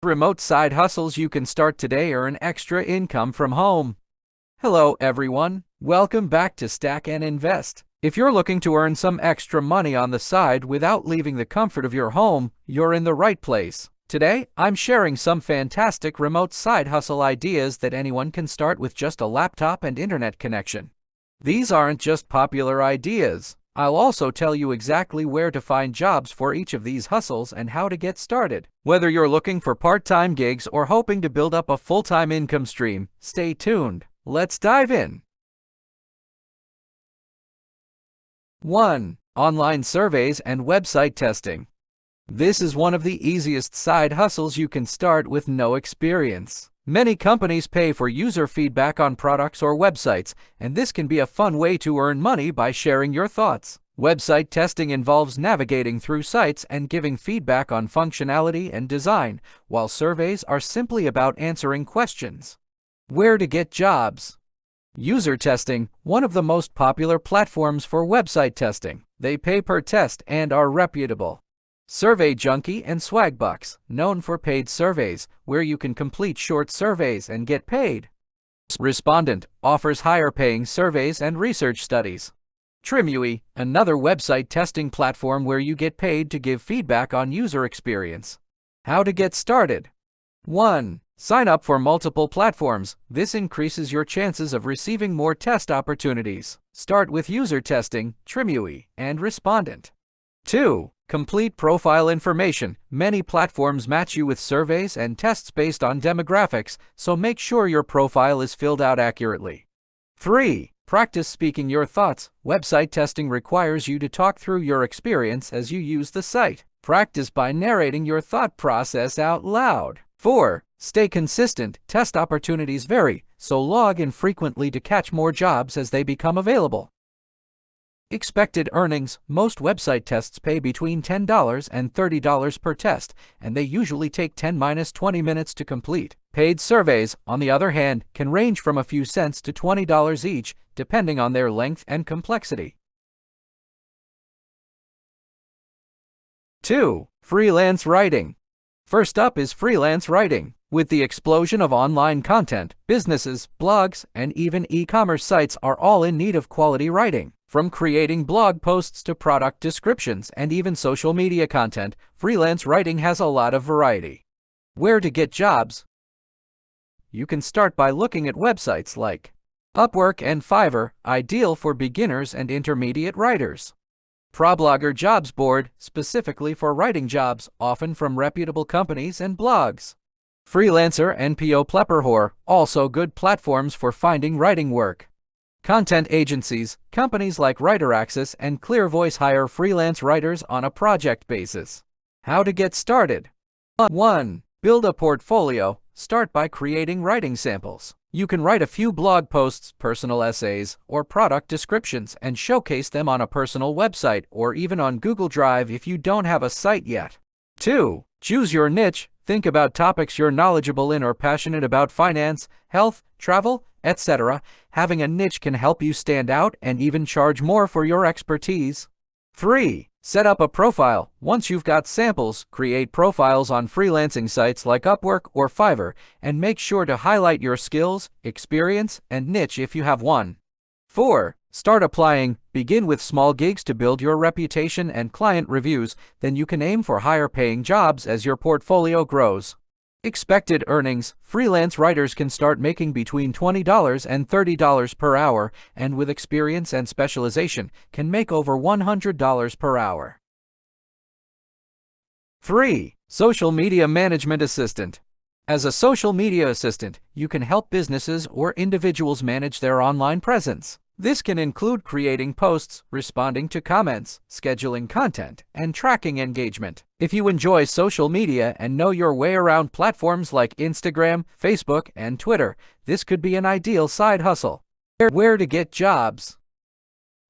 remote side hustles you can start today earn extra income from home. Hello everyone, welcome back to Stack and Invest. If you're looking to earn some extra money on the side without leaving the comfort of your home, you're in the right place. Today, I'm sharing some fantastic remote side hustle ideas that anyone can start with just a laptop and internet connection. These aren't just popular ideas. I'll also tell you exactly where to find jobs for each of these hustles and how to get started. Whether you're looking for part-time gigs or hoping to build up a full-time income stream, stay tuned. Let's dive in. 1. Online surveys and website testing. This is one of the easiest side hustles you can start with no experience. Many companies pay for user feedback on products or websites, and this can be a fun way to earn money by sharing your thoughts. Website testing involves navigating through sites and giving feedback on functionality and design, while surveys are simply about answering questions. Where to get jobs? User testing, one of the most popular platforms for website testing. They pay per test and are reputable. Survey Junkie and Swagbucks, known for paid surveys, where you can complete short surveys and get paid. Respondent offers higher-paying surveys and research studies. Trimui, another website testing platform where you get paid to give feedback on user experience. How to get started? 1. Sign up for multiple platforms. This increases your chances of receiving more test opportunities. Start with user testing, Trimui, and Respondent. 2. Complete profile information. Many platforms match you with surveys and tests based on demographics, so make sure your profile is filled out accurately. 3. Practice speaking your thoughts. Website testing requires you to talk through your experience as you use the site. Practice by narrating your thought process out loud. 4. Stay consistent. Test opportunities vary, so log in frequently to catch more jobs as they become available. Expected earnings. Most website tests pay between $10 and $30 per test, and they usually take 10–20 minutes to complete. Paid surveys, on the other hand, can range from a few cents to $20 each, depending on their length and complexity. 2. Freelance writing. First up is freelance writing. With the explosion of online content, businesses, blogs, and even e-commerce sites are all in need of quality writing. From creating blog posts to product descriptions and even social media content, freelance writing has a lot of variety. Where to get jobs? You can start by looking at websites like Upwork and Fiverr, ideal for beginners and intermediate writers. ProBlogger Jobs Board, specifically for writing jobs, often from reputable companies and blogs. Freelancer and Plepperhor, also good platforms for finding writing work. Content agencies, companies like WriterAccess and ClearVoice hire freelance writers on a project basis. How to get started? 1. Build a portfolio. Start by creating writing samples. You can write a few blog posts, personal essays, or product descriptions and showcase them on a personal website or even on Google Drive if you don't have a site yet. 2. Choose your niche. Think about topics you're knowledgeable in or passionate about: finance, health, travel, etc. Having a niche can help you stand out and even charge more for your expertise. 3. Set up a profile. Once you've got samples, create profiles on freelancing sites like Upwork or Fiverr, and make sure to highlight your skills, experience, and niche if you have one. 4. Start applying. Begin with small gigs to build your reputation and client reviews, then you can aim for higher paying jobs as your portfolio grows. Expected earnings. Freelance writers can start making between $20 and $30 per hour, and with experience and specialization, can make over $100 per hour. 3. Social Media Management Assistant. As a social media assistant, you can help businesses or individuals manage their online presence. This can include creating posts, responding to comments, scheduling content, and tracking engagement. If you enjoy social media and know your way around platforms like Instagram, Facebook, and Twitter, this could be an ideal side hustle. Where to get jobs?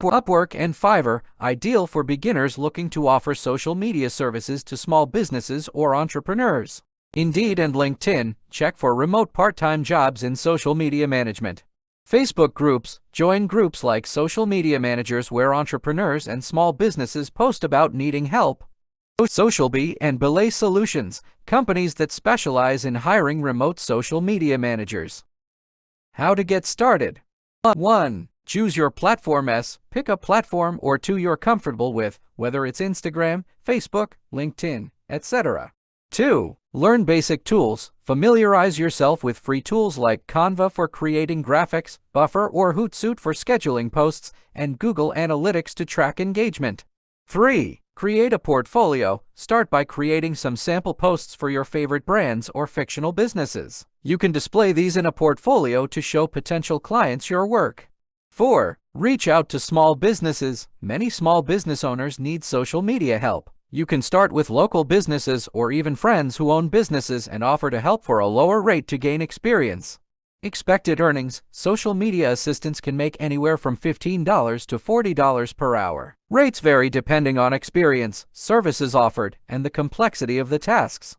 Upwork and Fiverr, ideal for beginners looking to offer social media services to small businesses or entrepreneurs. Indeed and LinkedIn, check for remote part-time jobs in social media management. Facebook groups, join groups like Social Media Managers where entrepreneurs and small businesses post about needing help. Socialbee and Belay Solutions, companies that specialize in hiring remote social media managers. How to get started. 1. Choose your platform. Pick a platform or two you're comfortable with, whether it's Instagram, Facebook, LinkedIn, etc. 2. Learn basic tools. Familiarize yourself with free tools like Canva for creating graphics, Buffer or Hootsuite for scheduling posts, and Google Analytics to track engagement. 3. Create a portfolio. Start by creating some sample posts for your favorite brands or fictional businesses. You can display these in a portfolio to show potential clients your work. 4. Reach out to small businesses. Many small business owners need social media help. You can start with local businesses or even friends who own businesses and offer to help for a lower rate to gain experience. Expected earnings. Social media assistants can make anywhere from $15 to $40 per hour. Rates vary depending on experience, services offered, and the complexity of the tasks.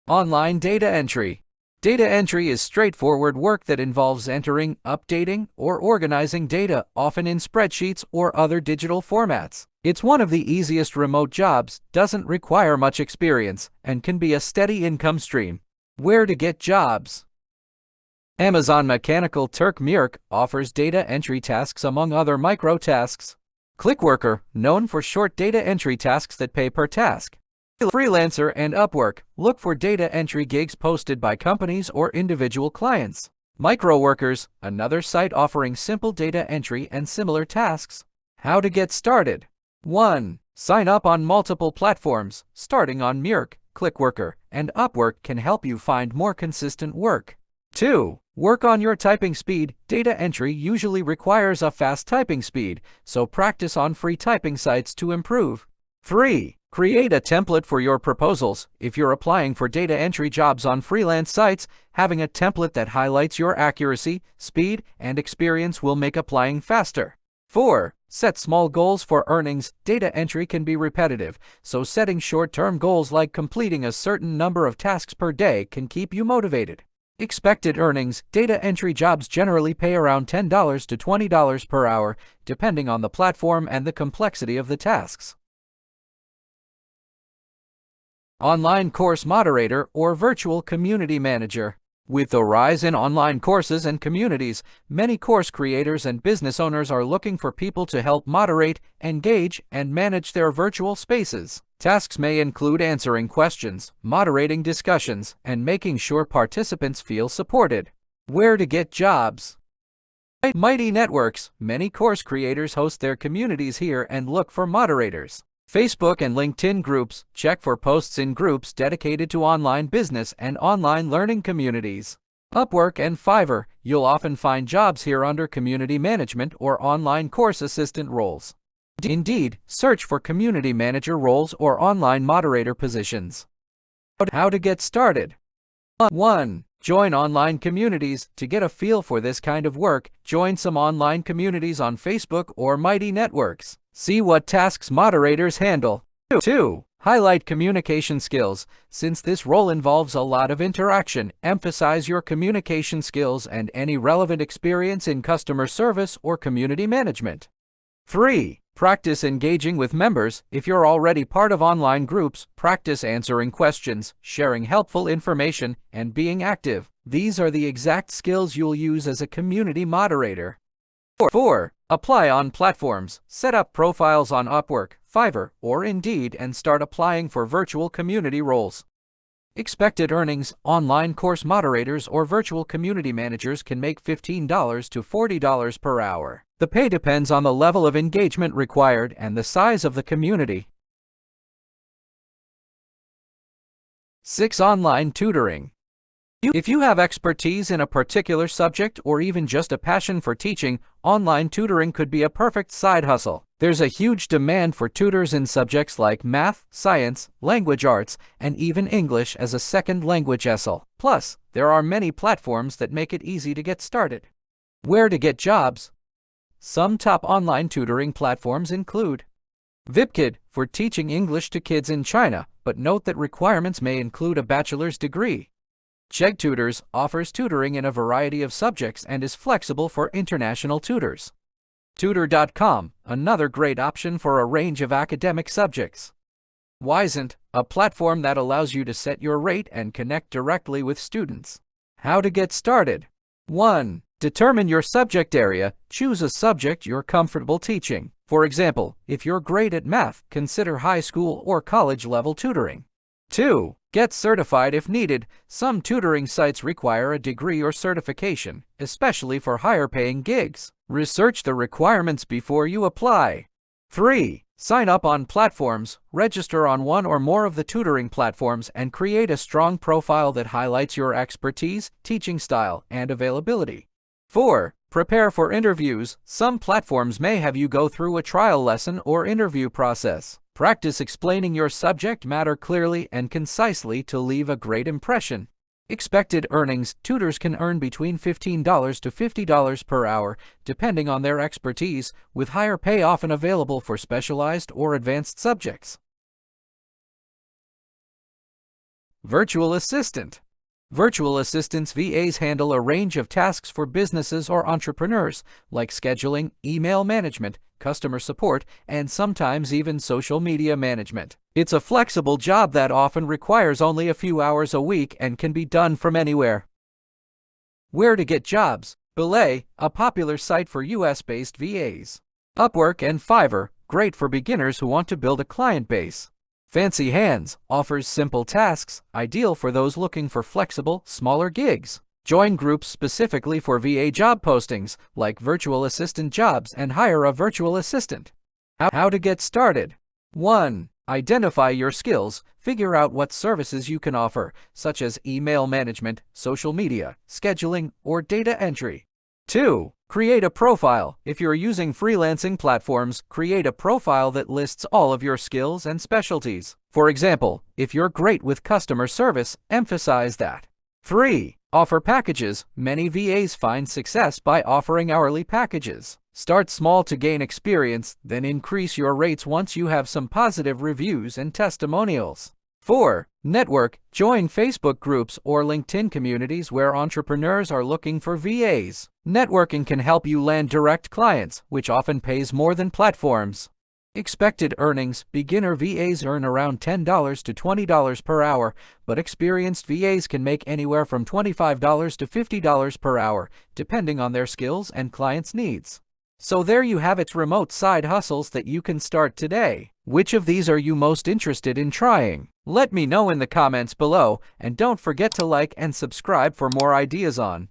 Online data entry. Data entry is straightforward work that involves entering, updating, or organizing data, often in spreadsheets or other digital formats. It's one of the easiest remote jobs, doesn't require much experience, and can be a steady income stream. Where to get jobs. Amazon Mechanical Turk Mürk offers data entry tasks among other micro tasks. Clickworker, known for short data entry tasks that pay per task. Freelancer and Upwork, look for data entry gigs posted by companies or individual clients. Microworkers, another site offering simple data entry and similar tasks. How to get started. 1. Sign up on multiple platforms. Starting on Mürk, Clickworker, and Upwork can help you find more consistent work. 2. Work on your typing speed. Data entry usually requires a fast typing speed, so practice on free typing sites to improve. 3. Create a template for your proposals. If you're applying for data entry jobs on freelance sites, having a template that highlights your accuracy, speed, and experience will make applying faster. 4. Set small goals for earnings. Data entry can be repetitive, so setting short-term goals like completing a certain number of tasks per day can keep you motivated. Expected earnings. Data entry jobs generally pay around $10 to $20 per hour, depending on the platform and the complexity of the tasks. Online course moderator or virtual community manager. With the rise in online courses and communities, many course creators and business owners are looking for people to help moderate, engage, and manage their virtual spaces. Tasks may include answering questions, moderating discussions, and making sure participants feel supported. Where to get jobs. Mighty Networks. Many course creators host their communities here and look for moderators. Facebook and LinkedIn groups. Check for posts in groups dedicated to online business and online learning communities. Upwork and Fiverr. You'll often find jobs here under community management or online course assistant roles. Indeed, search for community manager roles or online moderator positions. How to get started. 1. Join online communities. To get a feel for this kind of work, join some online communities on Facebook or Mighty Networks. See what tasks moderators handle. 2. Highlight communication skills. Since this role involves a lot of interaction, emphasize your communication skills and any relevant experience in customer service or community management. 3. Practice engaging with members. If you're already part of online groups, practice answering questions, sharing helpful information, and being active. These are the exact skills you'll use as a community moderator. 4. Apply on platforms. Set up profiles on Upwork, Fiverr, or Indeed and start applying for virtual community roles. Expected earnings. Online course moderators or virtual community managers can make $15 to $40 per hour. The pay depends on the level of engagement required and the size of the community. 6. Online tutoring. If you have expertise in a particular subject or even just a passion for teaching, online tutoring could be a perfect side hustle. There's a huge demand for tutors in subjects like math, science, language arts, and even English as a second language ESL. Plus, there are many platforms that make it easy to get started. Where to get jobs. Some top online tutoring platforms include VipKid for teaching English to kids in China, but note that requirements may include a bachelor's degree. CheggTutors offers tutoring in a variety of subjects and is flexible for international tutors. Tutor.com, another great option for a range of academic subjects. Wisent, a platform that allows you to set your rate and connect directly with students. How to get started. 1. Determine your subject area. Choose a subject you're comfortable teaching. For example, if you're great at math, consider high school or college level tutoring. 2. Get certified if needed. Some tutoring sites require a degree or certification, especially for higher paying gigs. Research the requirements before you apply. 3. Sign up on platforms. Register on one or more of the tutoring platforms and create a strong profile that highlights your expertise, teaching style, and availability. 4. Prepare for interviews. Some platforms may have you go through a trial lesson or interview process. Practice explaining your subject matter clearly and concisely to leave a great impression. Expected earnings. Tutors can earn between $15 to $50 per hour, depending on their expertise, with higher pay often available for specialized or advanced subjects. Virtual assistant. Virtual assistants VAs handle a range of tasks for businesses or entrepreneurs, like scheduling, email management, customer support, and sometimes even social media management. It's a flexible job that often requires only a few hours a week and can be done from anywhere. Where to get jobs. Belay, a popular site for US-based VAs. Upwork and Fiverr, great for beginners who want to build a client base. Fancy Hands offers simple tasks, ideal for those looking for flexible, smaller gigs. Join groups specifically for VA job postings, like virtual assistant jobs, and hire a virtual assistant. How to get started. 1. Identify your skills. Figure out what services you can offer, such as email management, social media, scheduling, or data entry. 2. Create a profile. If you're using freelancing platforms, create a profile that lists all of your skills and specialties. For example, if you're great with customer service, emphasize that. 3. Offer packages. Many VAs find success by offering hourly packages. Start small to gain experience, then increase your rates once you have some positive reviews and testimonials. 4. Network. Join Facebook groups or LinkedIn communities where entrepreneurs are looking for VAs. Networking can help you land direct clients, which often pays more than platforms. Expected earnings. Beginner VAs earn around $10 to $20 per hour, but experienced VAs can make anywhere from $25 to $50 per hour, depending on their skills and clients' needs. So there you have it, remote side hustles that you can start today. Which of these are you most interested in trying? Let me know in the comments below, and don't forget to like and subscribe for more ideas on